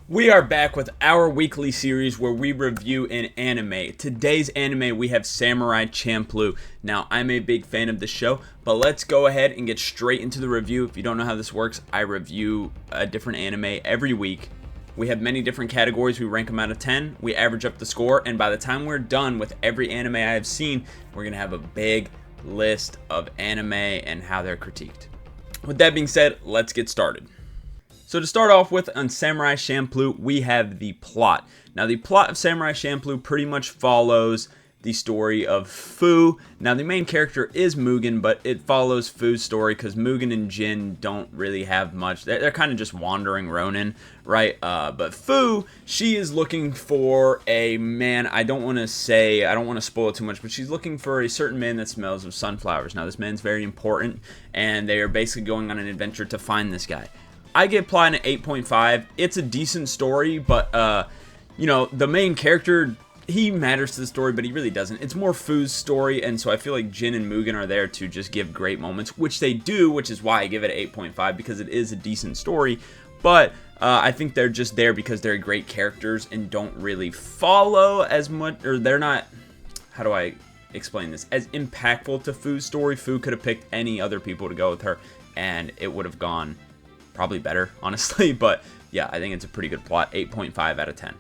We are back with our weekly series where we review an anime. Today's anime we have Samurai Champloo. Now, I'm a big fan of the show, but let's go ahead and get straight into the review. If you don't know how this works, I review a different anime every week. We have many different categories. We rank them out of 10. We average up the score, and by the time we're done with every anime I have seen, we're going to have a big list of anime and how they're critiqued. With that being said, let's get started. So to start off with, on Samurai Champloo, we have the plot. Now, the plot of Samurai Champloo pretty much follows the story of Fu. Now, the main character is Mugen, but it follows Fu's story because Mugen and Jin don't really have much. They're kind of just wandering Ronin, right? But Fu, she is looking for a man. I don't want to spoil it too much, but she's looking for a certain man that smells of sunflowers. Now, this man's very important, and they are basically going on an adventure to find this guy. I give plot an 8.5. It's a decent story, but, the main character, he matters to the story, but he really doesn't. It's more Fu's story, and so I feel like Jin and Mugen are there to just give great moments, which they do, which is why I give it an 8.5, because it is a decent story, but I think they're just there because they're great characters and don't really follow as much, or they're not, how do I explain this, as impactful to Fu's story. Fu could have picked any other people to go with her, and it would have gone probably better, honestly, but yeah, I think it's a pretty good plot. 8.5 out of 10.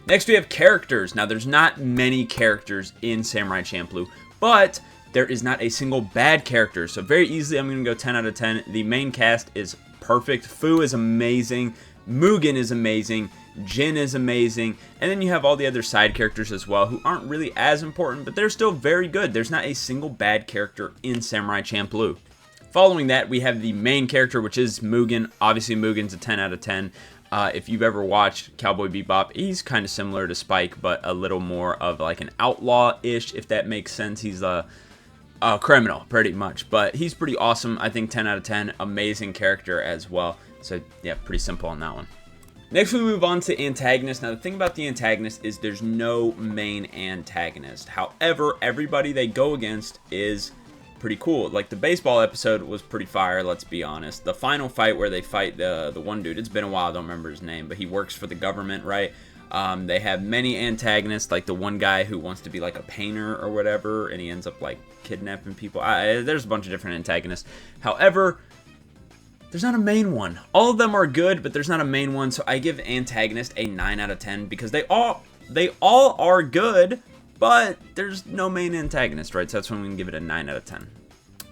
Next, we have characters. Now, there's not many characters in Samurai Champloo, but there is not a single bad character, so very easily I'm going to go 10 out of 10. The main cast is perfect. Fu is amazing. Mugen is amazing. Jin is amazing. And then you have all the other side characters as well who aren't really as important, but they're still very good. There's not a single bad character in Samurai Champloo. Following that, we have the main character, which is Mugen. Obviously, Mugen's a 10 out of 10. If you've ever watched Cowboy Bebop, he's kind of similar to Spike, but a little more of like an outlaw-ish, if that makes sense. He's a criminal, pretty much. But he's pretty awesome. I think 10 out of 10. Amazing character as well. So, yeah, pretty simple on that one. Next, we move on to antagonists. Now, the thing about the antagonist is there's no main antagonist. However, everybody they go against is pretty cool. Like, the baseball episode was pretty fire, let's be honest. The final fight where they fight the one dude, it's been a while, I don't remember his name, but he works for the government, right? They have many antagonists, like the one guy who wants to be like a painter or whatever, and he ends up like kidnapping people. There's a bunch of different antagonists. However, there's not a main one. All of them are good, but there's not a main one, so I give antagonist a 9 out of 10 because they all are good, but there's no main antagonist, right? So that's when we can give it a 9 out of 10.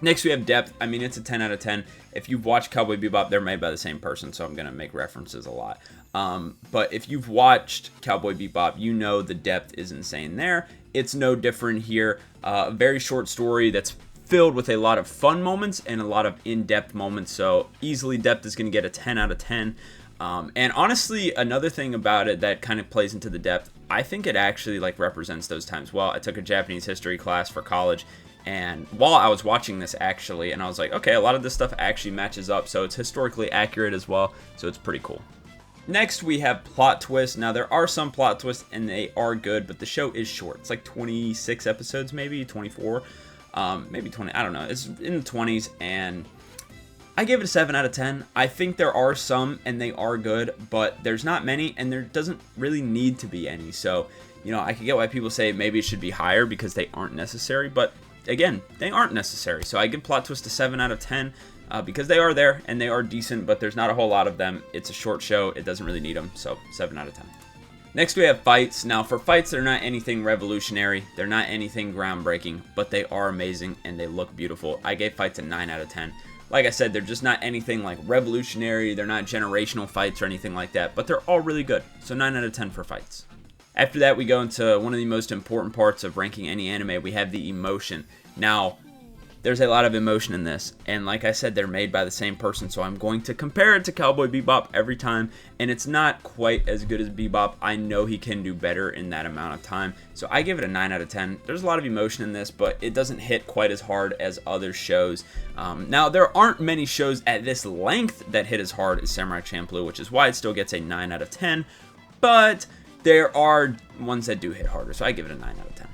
Next, we have depth. I mean, it's a 10 out of 10. If you've watched Cowboy Bebop, they're made by the same person, so I'm going to make references a lot. But if you've watched Cowboy Bebop, you know the depth is insane there. It's no different here. A very short story that's filled with a lot of fun moments and a lot of in-depth moments, so easily depth is going to get a 10 out of 10. And honestly, another thing about it that kind of plays into the depth, I think it actually like represents those times well. I took a Japanese history class for college, and while I was watching this actually, and I was like, okay, a lot of this stuff actually matches up, so it's historically accurate as well, so it's pretty cool. Next, we have plot twists. Now, there are some plot twists, and they are good, but the show is short. It's like 26 episodes, maybe 24, maybe 20. I don't know. It's in the 20s, and I give it a 7 out of 10. I think there are some, and they are good, but there's not many, and there doesn't really need to be any. So, I can get why people say maybe it should be higher because they aren't necessary, but again, they aren't necessary. So I give plot twist a 7 out of 10 because they are there, and they are decent, but there's not a whole lot of them. It's a short show. It doesn't really need them, so 7 out of 10. Next, we have fights. Now, for fights, they're not anything revolutionary. They're not anything groundbreaking, but they are amazing, and they look beautiful. I gave fights a 9 out of 10. Like I said, they're just not anything like revolutionary, they're not generational fights or anything like that, but they're all really good, so 9 out of 10 for fights. After that, we go into one of the most important parts of ranking any anime. We have the emotion. Now, there's a lot of emotion in this, and like I said, they're made by the same person, so I'm going to compare it to Cowboy Bebop every time, and it's not quite as good as Bebop. I know he can do better in that amount of time, so I give it a 9 out of 10. There's a lot of emotion in this, but it doesn't hit quite as hard as other shows. Now, there aren't many shows at this length that hit as hard as Samurai Champloo, which is why it still gets a 9 out of 10, but there are ones that do hit harder, so I give it a 9 out of 10.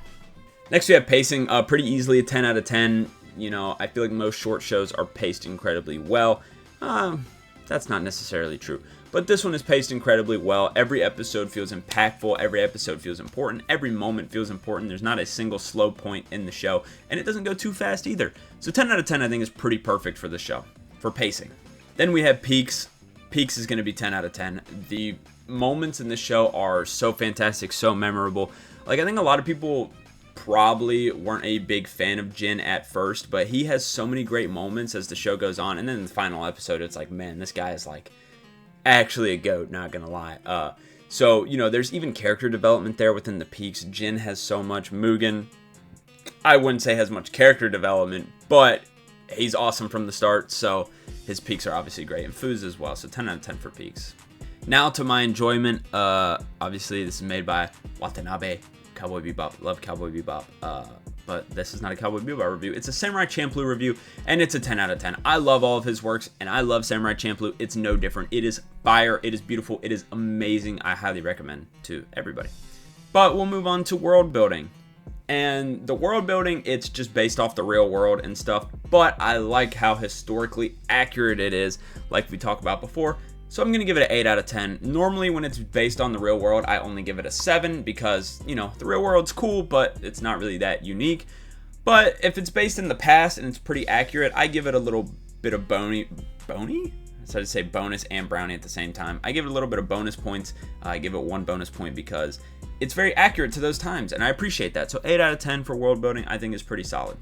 Next, we have pacing. Pretty easily a 10 out of 10. I feel like most short shows are paced incredibly well. That's not necessarily true. but this one is paced incredibly well. Every episode feels impactful, every episode feels important, every moment feels important. There's not a single slow point in the show, and it doesn't go too fast either. So 10 out of 10 I think is pretty perfect for the show, for pacing. Then we have Peaks. Peaks is going to be 10 out of 10. The moments in the show are so fantastic, so memorable. Like, I think a lot of people probably weren't a big fan of Jin at first, but he has so many great moments as the show goes on, and then in the final episode it's like, man, this guy is like actually a goat, not gonna lie. So, you know, there's even character development there within the Peaks. Jin has so much. Mugen, I wouldn't say has much character development, but he's awesome from the start, so his Peaks are obviously great, and Fuz as well, so 10 out of 10 for Peaks. Now to my enjoyment. Obviously this is made by Watanabe. Cowboy Bebop. Love Cowboy Bebop. But this is not a Cowboy Bebop review. It's a Samurai Champloo review, and it's a 10 out of 10. I love all of his works, and I love Samurai Champloo. It's no different. It is fire. It is beautiful. It is amazing. I highly recommend to everybody. But we'll move on to world building. And the world building, it's just based off the real world and stuff, but I like how historically accurate it is, like we talked about before. So I'm going to give it an 8 out of 10. Normally when it's based on the real world, I only give it a 7 because, you know, the real world's cool, but it's not really that unique. But if it's based in the past and it's pretty accurate, I give it a little bit of bony? So I'd say bonus and brownie at the same time. I give it a little bit of bonus points. I give it 1 bonus point because it's very accurate to those times, and I appreciate that. So 8 out of 10 for world building, I think is pretty solid.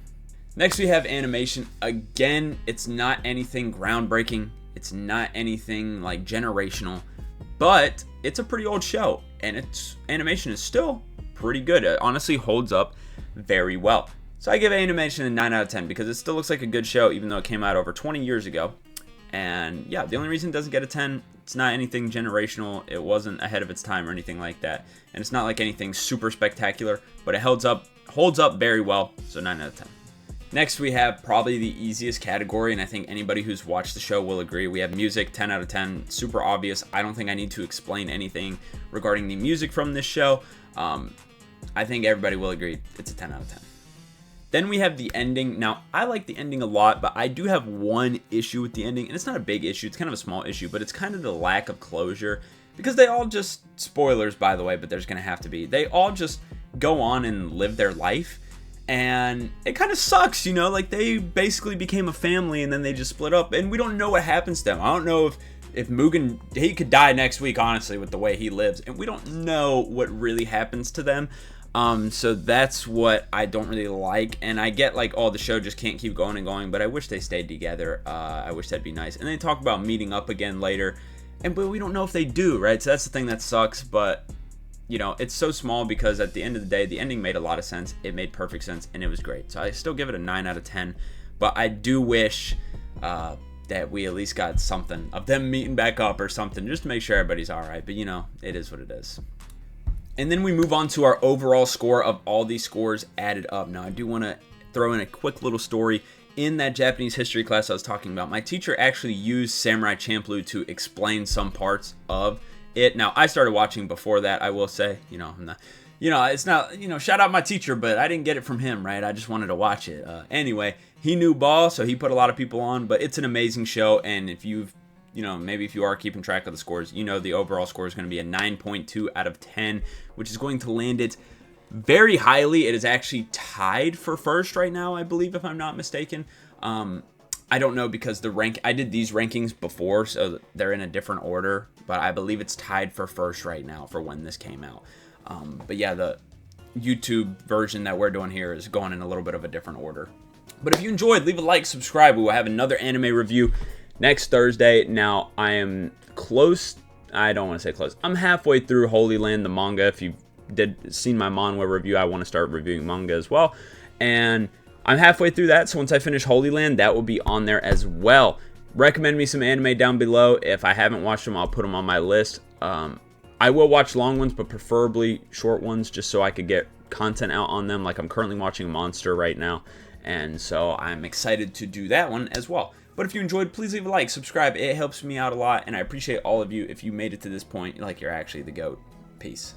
Next we have animation. Again, it's not anything groundbreaking. It's not anything like generational, but it's a pretty old show, and its animation is still pretty good. It honestly holds up very well. So I give animation a 9 out of 10 because it still looks like a good show, even though it came out over 20 years ago. And yeah, the only reason it doesn't get a 10, it's not anything generational. It wasn't ahead of its time or anything like that. And it's not like anything super spectacular, but it holds up very well. So 9 out of 10. Next, we have probably the easiest category, and I think anybody who's watched the show will agree. We have music, 10 out of 10, super obvious. I don't think I need to explain anything regarding the music from this show. I think everybody will agree it's a 10 out of 10. Then we have the ending. Now, I like the ending a lot, but I do have one issue with the ending, and it's not a big issue. It's kind of a small issue, but it's kind of the lack of closure, because they all just, spoilers by the way, but there's going to have to be, they all just go on and live their life. And it kind of sucks, you know, like they basically became a family and then they just split up, and we don't know what happens to them. I don't know if Mugen, he could die next week, honestly, with the way he lives, and we don't know what really happens to them. So that's what I don't really like, and I get like, oh, the show just can't keep going and going, but I wish they stayed together. I wish that'd be nice. And they talk about meeting up again later, but we don't know if they do, right? So that's the thing that sucks, but you know, it's so small because at the end of the day, the ending made a lot of sense. It made perfect sense, and it was great. So I still give it a 9 out of 10, but I do wish that we at least got something of them meeting back up or something, just to make sure everybody's all right. But, you know, it is what it is. And then we move on to our overall score of all these scores added up. Now, I do want to throw in a quick little story. In that Japanese history class I was talking about, my teacher actually used Samurai Champloo to explain some parts of it. Now, I started watching before that, I will say, you know, I'm not, you know, it's not, you know, shout out my teacher, but I didn't get it from him, right? I just wanted to watch it. Anyway, he knew ball, so he put a lot of people on, but it's an amazing show, and if you've, you know, maybe if you are keeping track of the scores, you know the overall score is going to be a 9.2 out of 10, which is going to land it very highly. It is actually tied for first right now, I believe, if I'm not mistaken. I don't know because I did these rankings before, so they're in a different order, but I believe it's tied for first right now for when this came out. But yeah, the YouTube version that we're doing here is going in a little bit of a different order. But if you enjoyed, leave a like, subscribe. We will have another anime review next Thursday. Now, I am close. I don't want to say close. I'm halfway through Holy Land, the manga. If you've seen my manhwa review, I want to start reviewing manga as well. And I'm halfway through that, so once I finish Holy Land, that will be on there as well. Recommend me some anime down below. If I haven't watched them, I'll put them on my list. I will watch long ones, but preferably short ones, just so I could get content out on them. Like I'm currently watching Monster right now, and so I'm excited to do that one as well. But if you enjoyed, please leave a like, subscribe. It helps me out a lot, and I appreciate all of you. If you made it to this point, like you're actually the GOAT. Peace.